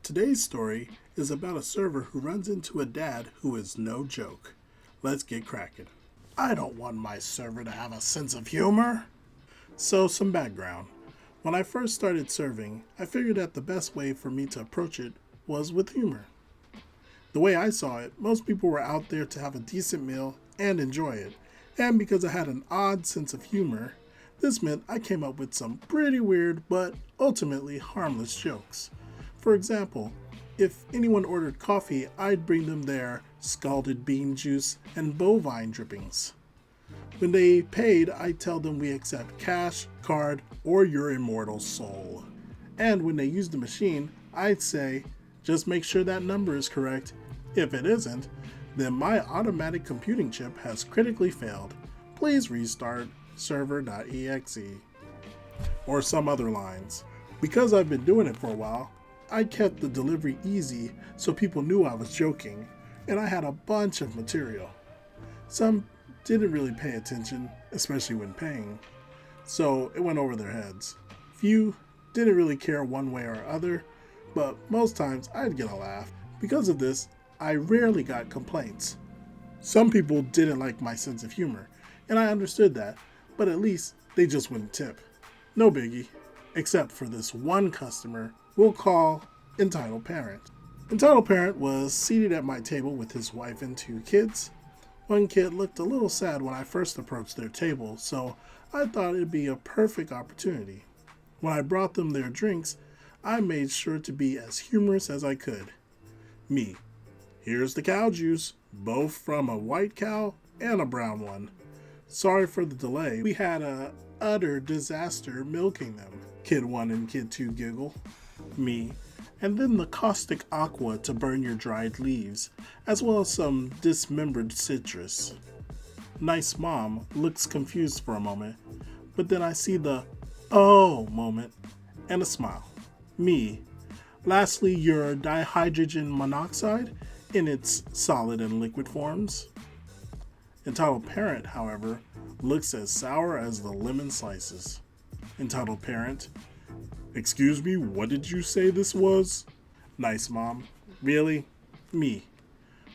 Today's story is about a server who runs into a dad who is no joke. Let's get cracking. I don't want my server to have a sense of humor. So, some background. When I first started serving, I figured that the best way for me to approach it was with humor. The way I saw it, most people were out there to have a decent meal and enjoy it. And because I had an odd sense of humor, this meant I came up with some pretty weird but ultimately harmless jokes. For example, if anyone ordered coffee, I'd bring them their scalded bean juice and bovine drippings. When they paid, I'd tell them we accept cash, card, or your immortal soul. And when they used the machine, I'd say, just make sure that number is correct. If it isn't, then my automatic computing chip has critically failed. Please restart server.exe. Or some other lines. Because I've been doing it for a while, I kept the delivery easy so people knew I was joking, and I had a bunch of material. Some didn't really pay attention, especially when paying, so it went over their heads. Few didn't really care one way or other, but most times I'd get a laugh. Because of this, I rarely got complaints. Some people didn't like my sense of humor, and I understood that, but at least they just wouldn't tip. No biggie, except for this one customer we'll call entitledParent. entitledParent was seated at my table with his wife and 2 kids. One kid looked a little sad when I first approached their table, so I thought it'd be a perfect opportunity. When I brought them their drinks, I made sure to be as humorous as I could. Me, here's the cow juice, both from a white cow and a brown one. Sorry for the delay. We had a utter disaster milking them. Kid 1 and Kid 2 giggle. Me, and then the caustic aqua to burn your dried leaves, as well as some dismembered citrus. Nice mom looks confused for a moment, but then I see the oh moment and a smile. Me, lastly your dihydrogen monoxide in its solid and liquid forms. entitledParent, however, looks as sour as the lemon slices. entitledParent, excuse me, what did you say this was? Nice mom, really? Me,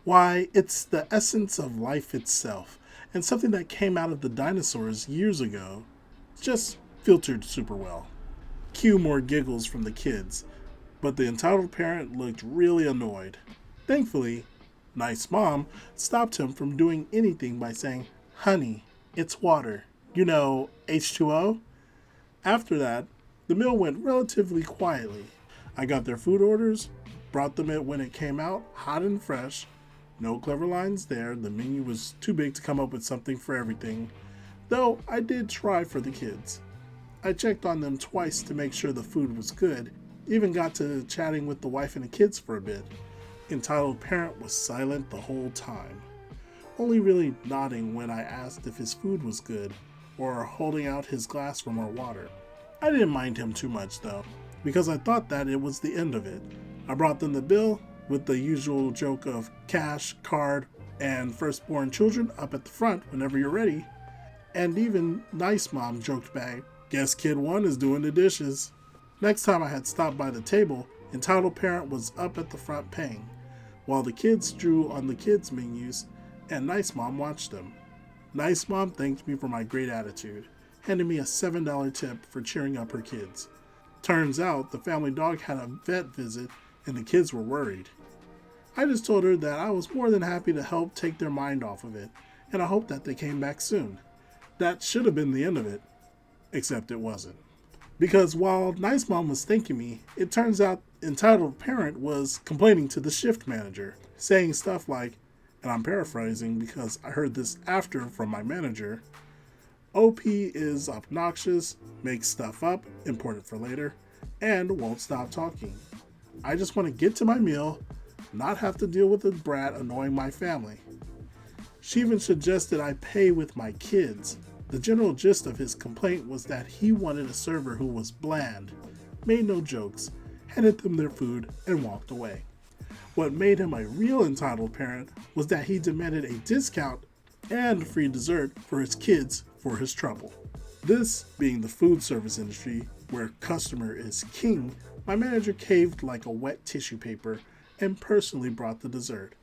why, it's the essence of life itself, and something that came out of the dinosaurs years ago. Just filtered super well. Cue more giggles from the kids, but the entitledParent looked really annoyed. Thankfully, nice mom stopped him from doing anything by saying, honey, it's water. You know, H2O? After that, the meal went relatively quietly. I got their food orders, brought them it when it came out, hot and fresh. No clever lines there, the menu was too big to come up with something for everything, though I did try for the kids. I checked on them twice to make sure the food was good, even got to chatting with the wife and the kids for a bit. entitledParent was silent the whole time, only really nodding when I asked if his food was good, or holding out his glass for more water. I didn't mind him too much though, because I thought that it was the end of it. I brought them the bill with the usual joke of cash, card, and firstborn children up at the front whenever you're ready. And even nice mom joked back, guess kid 1 is doing the dishes. Next time I had stopped by the table, entitledParent was up at the front paying, while the kids drew on the kids' menus and nice mom watched them. Nice mom thanked me for my great attitude, handing me a $7 tip for cheering up her kids. Turns out the family dog had a vet visit and the kids were worried. I just told her that I was more than happy to help take their mind off of it, and I hoped that they came back soon. That should have been the end of it, except it wasn't. Because while nice mom was thanking me, it turns out entitledParent was complaining to the shift manager, saying stuff like, and I'm paraphrasing because I heard this after from my manager, OP is obnoxious, makes stuff up, important for later, and won't stop talking. I just want to get to my meal, not have to deal with a brat annoying my family. She even suggested I pay with my kids. The general gist of his complaint was that he wanted a server who was bland, made no jokes, handed them their food, and walked away. What made him a real entitledParent was that he demanded a discount and free dessert for his kids for his trouble. This being the food service industry, where customer is king, my manager caved like a wet tissue paper and personally brought the dessert.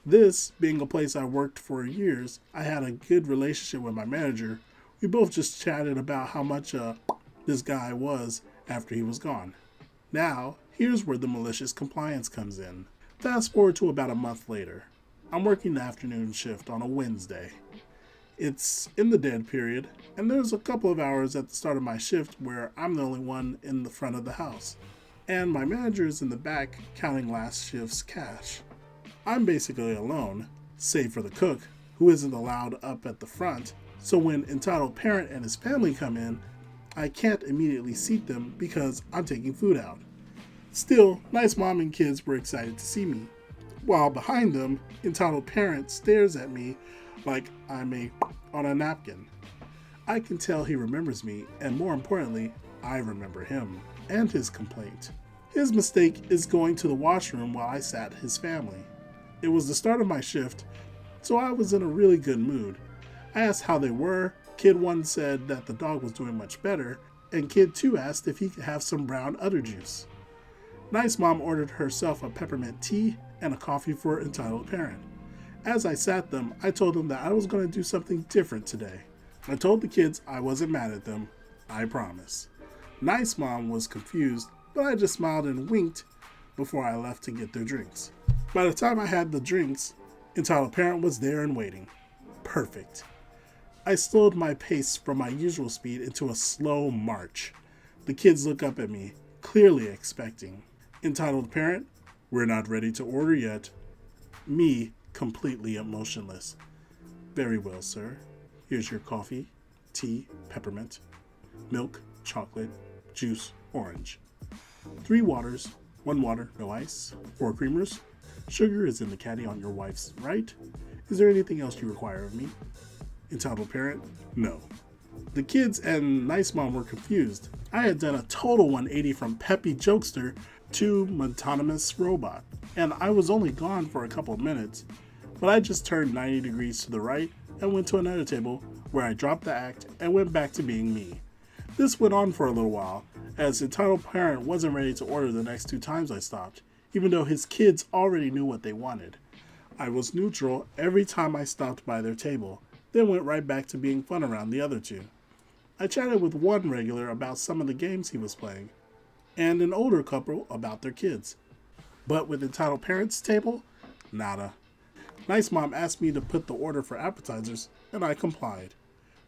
This, being a place I worked for years, I had a good relationship with my manager. We both just chatted about how much this guy was after he was gone. Now, here's where the malicious compliance comes in. Fast forward to about a month later. I'm working the afternoon shift on a Wednesday. It's in the dead period, and there's a couple of hours at the start of my shift where I'm the only one in the front of the house, and my manager is in the back counting last shift's cash. I'm basically alone, save for the cook, who isn't allowed up at the front, so when entitled parent and his family come in, I can't immediately seat them because I'm taking food out. Still, nice mom and kids were excited to see me, while behind them, entitled parent stares at me like I'm on a napkin. I can tell he remembers me, and more importantly, I remember him and his complaint. His mistake is going to the washroom while I sat his family. It was the start of my shift, so I was in a really good mood. I asked how they were. Kid 1 said that the dog was doing much better, and Kid 2 asked if he could have some brown udder juice. Nice mom ordered herself a peppermint tea and a coffee for entitled parent. As I sat them, I told them that I was going to do something different today. I told the kids I wasn't mad at them, I promise. Nice mom was confused, but I just smiled and winked before I left to get their drinks. By the time I had the drinks, entitled parent was there and waiting. Perfect. I slowed my pace from my usual speed into a slow march. The kids look up at me, clearly expecting. Entitled parent, we're not ready to order yet. Me, completely emotionless. Very well, sir. Here's your coffee, tea, peppermint, milk, chocolate, juice, orange. 3 waters, 1 water, no ice, 4 creamers. Sugar is in the caddy on your wife's right. Is there anything else you require of me? Entitled parent, no. The kids and nice mom were confused. I had done a total 180 from peppy jokester to monotonous robot, and I was only gone for a couple of minutes, but I just turned 90 degrees to the right and went to another table where I dropped the act and went back to being me. This went on for a little while, as entitled parent wasn't ready to order the next 2 times I stopped, even though his kids already knew what they wanted. I was neutral every time I stopped by their table, then went right back to being fun around the other 2. I chatted with one regular about some of the games he was playing, and an older couple about their kids. But with entitled parents' table, nada. Nice mom asked me to put the order for appetizers, and I complied.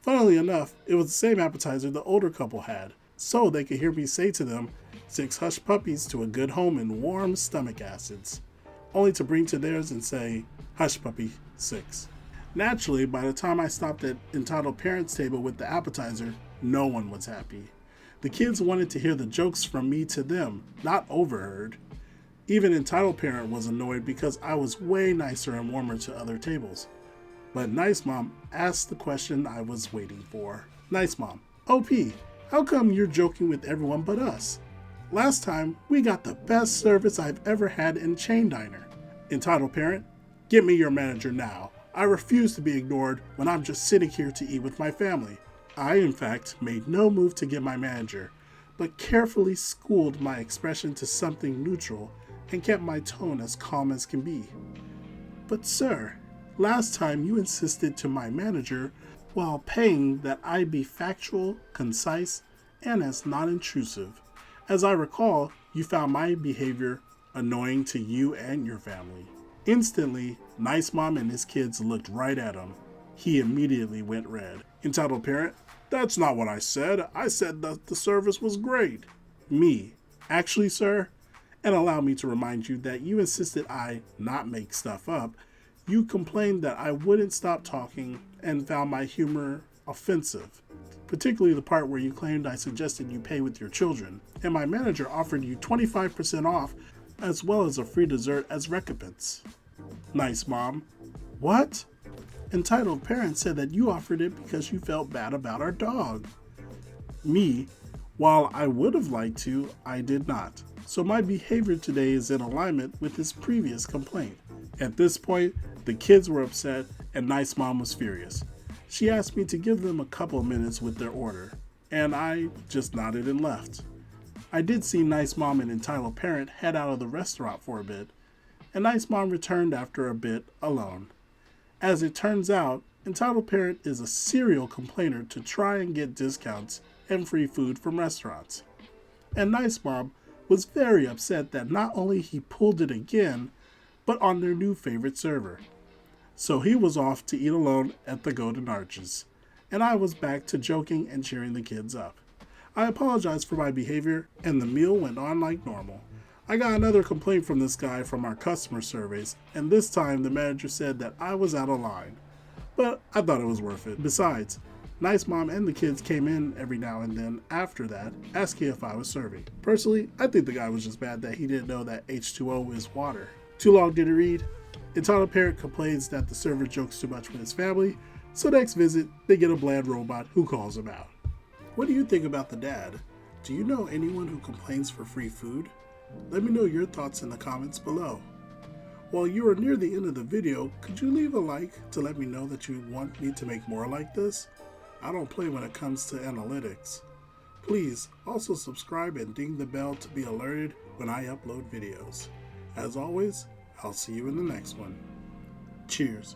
Funnily enough, it was the same appetizer the older couple had, so they could hear me say to them, 6 hush puppies to a good home in warm stomach acids, only to bring to theirs and say, hush puppy, 6. Naturally, by the time I stopped at entitled parents' table with the appetizer, no one was happy. The kids wanted to hear the jokes from me to them, not overheard. Even entitled parent was annoyed because I was way nicer and warmer to other tables. But nice mom asked the question I was waiting for. Nice mom, OP, how come you're joking with everyone but us? Last time, we got the best service I've ever had in chain diner. Entitled parent, get me your manager now. I refuse to be ignored when I'm just sitting here to eat with my family. I, in fact, made no move to get my manager, but carefully schooled my expression to something neutral and kept my tone as calm as can be. But sir, last time you insisted to my manager while paying that I be factual, concise, and as non-intrusive. As I recall, you found my behavior annoying to you and your family. Instantly, nice mom and his kids looked right at him. He immediately went red. Entitled parent, that's not what I said. I said that the service was great. Me, actually, sir? And allow me to remind you that you insisted I not make stuff up. You complained that I wouldn't stop talking and found my humor offensive, particularly the part where you claimed I suggested you pay with your children, and my manager offered you 25% off as well as a free dessert as recompense. Nice mom. What? Entitled parent said that you offered it because you felt bad about our dog. Me, while I would have liked to, I did not. So my behavior today is in alignment with his previous complaint. At this point, the kids were upset and nice mom was furious. She asked me to give them a couple of minutes with their order, and I just nodded and left. I did see Nice Mom and Entitled Parent head out of the restaurant for a bit, and Nice Mom returned after a bit alone. As it turns out, Entitled Parent is a serial complainer to try and get discounts and free food from restaurants. And Nice Mom was very upset that not only he pulled it again, but on their new favorite server. So he was off to eat alone at the Golden Arches, and I was back to joking and cheering the kids up. I apologized for my behavior, and the meal went on like normal. I got another complaint from this guy from our customer surveys, and this time the manager said that I was out of line. But I thought it was worth it. Besides, Nice Mom and the kids came in every now and then after that, asking if I was serving. Personally, I think the guy was just bad that he didn't know that H2O is water. Too long did it read? Entitled Parent complains that the server jokes too much with his family, so next visit, they get a bland robot who calls him out. What do you think about the dad? Do you know anyone who complains for free food? Let me know your thoughts in the comments below. While you are near the end of the video, could you leave a like to let me know that you want me to make more like this? I don't play when it comes to analytics. Please also subscribe and ding the bell to be alerted when I upload videos. As always, I'll see you in the next one. Cheers.